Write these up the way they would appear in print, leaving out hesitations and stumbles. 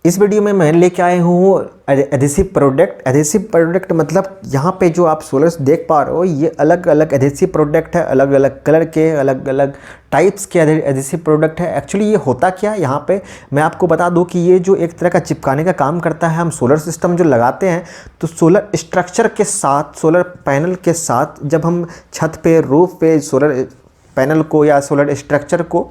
इस वीडियो में मैं लेके आए हूँ एडहेसिव प्रोडक्ट। एडहेसिव प्रोडक्ट मतलब यहाँ पे जो आप सोलर्स देख पा रहे हो ये अलग अलग एडहेसिव प्रोडक्ट है, अलग अलग कलर के, अलग अलग टाइप्स के एडहेसिव प्रोडक्ट है। एक्चुअली ये होता क्या है, यहाँ पे मैं आपको बता दूँ कि ये जो एक तरह का चिपकाने का काम करता है। हम सोलर सिस्टम जो लगाते हैं तो सोलर स्ट्रक्चर के साथ, सोलर पैनल के साथ जब हम छत पे, रूफ पे सोलर पैनल को या सोलर स्ट्रक्चर को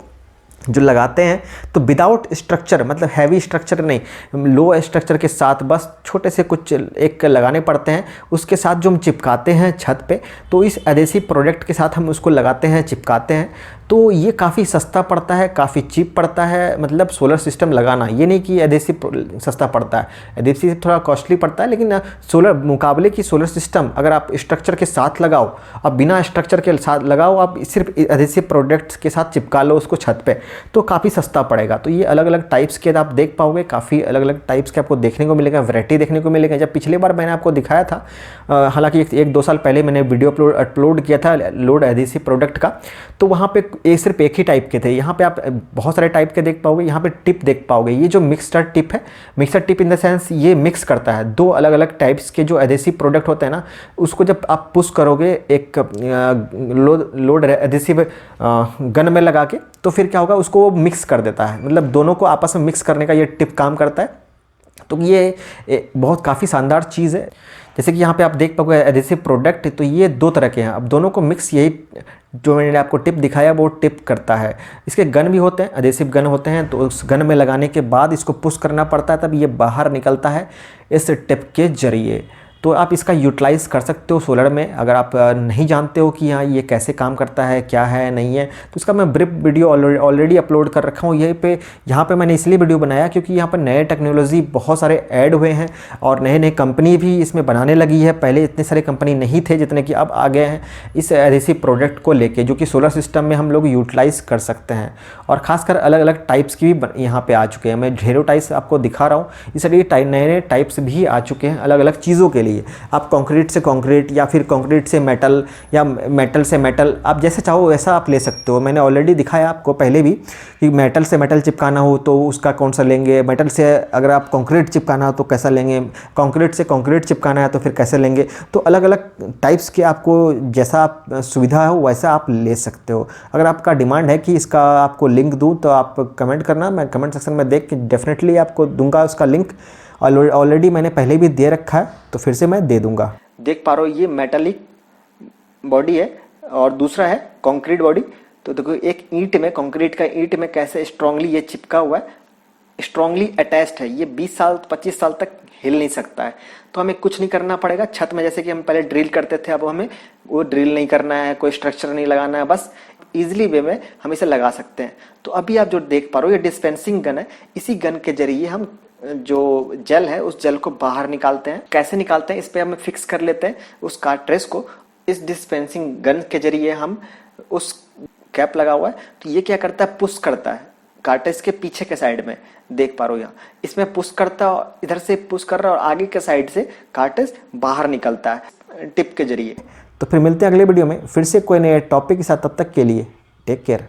जो लगाते हैं तो विदाउट स्ट्रक्चर, मतलब हैवी स्ट्रक्चर नहीं, लो स्ट्रक्चर के साथ बस छोटे से कुछ एक लगाने पड़ते हैं। उसके साथ जो हम चिपकाते हैं छत पे, तो इस एडहेसिव प्रोडक्ट के साथ हम उसको लगाते हैं, चिपकाते हैं। तो ये काफ़ी सस्ता पड़ता है, काफ़ी चीप पड़ता है। मतलब सोलर सिस्टम लगाना, ये नहीं कि एडहेसिव सस्ता पड़ता है, एडहेसिव थोड़ा कॉस्टली पड़ता है। लेकिन सोलर मुकाबले की सोलर सिस्टम अगर आप स्ट्रक्चर के साथ लगाओ, अब बिना स्ट्रक्चर के साथ लगाओ, आप सिर्फ एडहेसिव प्रोडक्ट्स के साथ चिपका लो उसको छत पे, तो काफ़ी सस्ता पड़ेगा। तो ये अलग अलग टाइप्स के आप देख पाओगे, काफ़ी अलग अलग टाइप्स के आपको देखने को मिलेगा, वैरायटी देखने को मिलेगा। जब पिछली बार मैंने आपको दिखाया था, हालांकि एक दो साल पहले मैंने वीडियो अपलोड किया था लोड एडहेसिव प्रोडक्ट का, तो वहाँ पे सिर्फ एक ही टाइप के थे। यहाँ पे आप बहुत सारे टाइप के देख पाओगे। यहाँ पे टिप देख पाओगे, ये जो मिक्सर टिप है, mixer tip in the sense ये मिक्स करता है दो अलग अलग टाइप्स के जो एडहेसिव प्रोडक्ट होते हैं ना, उसको जब आप पुश करोगे एक लोड एडहेसिव गन में लगा के, तो फिर क्या होगा, उसको मिक्स कर देता है। मतलब दोनों को आपस में मिक्स करने का ये टिप काम करता है। तो ये बहुत काफ़ी शानदार चीज़ है। जैसे कि यहाँ पे आप देख पाओगे एडहेसिव प्रोडक्ट, तो ये दो तरह के हैं। अब दोनों को मिक्स, यही जो मैंने आपको टिप दिखाया वो टिप करता है। इसके गन भी होते हैं, एडहेसिव गन होते हैं, तो उस गन में लगाने के बाद इसको पुश करना पड़ता है, तब ये बाहर निकलता है इस टिप के जरिए। तो आप इसका यूटिलाइज़ कर सकते हो सोलर में। अगर आप नहीं जानते हो कि हाँ ये कैसे काम करता है, क्या है नहीं है, तो इसका मैं ब्रीफ वीडियो ऑलरेडी अपलोड कर रखा हूँ यहाँ पे मैंने इसलिए वीडियो बनाया क्योंकि यहाँ पर नए टेक्नोलॉजी बहुत सारे ऐड हुए हैं और नए नए कंपनी भी इसमें बनाने लगी है। पहले इतने सारे कंपनी नहीं थे जितने कि अब आ गए हैं इस एडहेसिव प्रोडक्ट को लेके, जो कि सोलर सिस्टम में हम लोग यूटिलाइज़ कर सकते हैं। और ख़ासकर अलग अलग टाइप्स की भी यहाँ पे आ चुके हैं। मैं ढेरों टाइप्स आपको दिखा रहा हूँ, इसलिए नए नए टाइप्स भी आ चुके हैं अलग अलग चीज़ों के लिए। आप कंक्रीट से कंक्रीट या फिर कंक्रीट से मेटल या मेटल से मेटल, आप जैसे चाहो वैसा आप ले सकते हो। मैंने ऑलरेडी दिखाया आपको पहले भी कि मेटल से मेटल चिपकाना हो तो उसका कौन सा लेंगे, मेटल से अगर आप कंक्रीट चिपकाना हो तो कैसा लेंगे, कंक्रीट से कंक्रीट चिपकाना है तो फिर कैसे लेंगे। तो अलग अलग टाइप्स के आपको जैसा आप सुविधा हो वैसा आप ले सकते हो। अगर आपका डिमांड है कि इसका आपको लिंक दूँ तो आप कमेंट करना, मैं कमेंट सेक्शन में देख के डेफिनेटली आपको दूंगा उसका लिंक। ऑलरेडी मैंने पहले भी दे रखा है तो फिर से मैं दे दूंगा। देख पा रहे हो ये मेटालिक बॉडी है और दूसरा है कंक्रीट बॉडी। तो देखो एक ईंट में, कंक्रीट का ईंट में कैसे स्ट्रांगली ये चिपका हुआ है, स्ट्रांगली अटैच्ड है। ये 20 साल 25 साल तक हिल नहीं सकता है। तो हमें कुछ नहीं करना पड़ेगा छत में, जैसे कि हम पहले ड्रिल करते थे, अब हमें वो ड्रिल नहीं करना है, कोई स्ट्रक्चर नहीं लगाना है, बस इजीली वे में हम इसे लगा सकते हैं। तो अभी आप जो देख पा रहे हो ये डिस्पेंसिंग गन है। इसी गन के जरिए हम जो जेल है उस जेल को बाहर निकालते हैं। कैसे निकालते हैं, इस पे हम फिक्स कर लेते हैं उस कार्ट्रेज को। इस डिस्पेंसिंग गन के जरिए हम, उस कैप लगा हुआ है तो ये क्या करता है, पुश करता है कार्ट्रेज के पीछे के साइड में, देख पा रहे हो यहाँ इसमें पुश करता है, इधर से पुश कर रहा है और आगे के साइड से कार्ट्रेज बाहर निकलता है टिप के जरिए। तो फिर मिलते हैं अगले वीडियो में फिर से कोई नए टॉपिक के साथ। तब तक के लिए टेक केयर।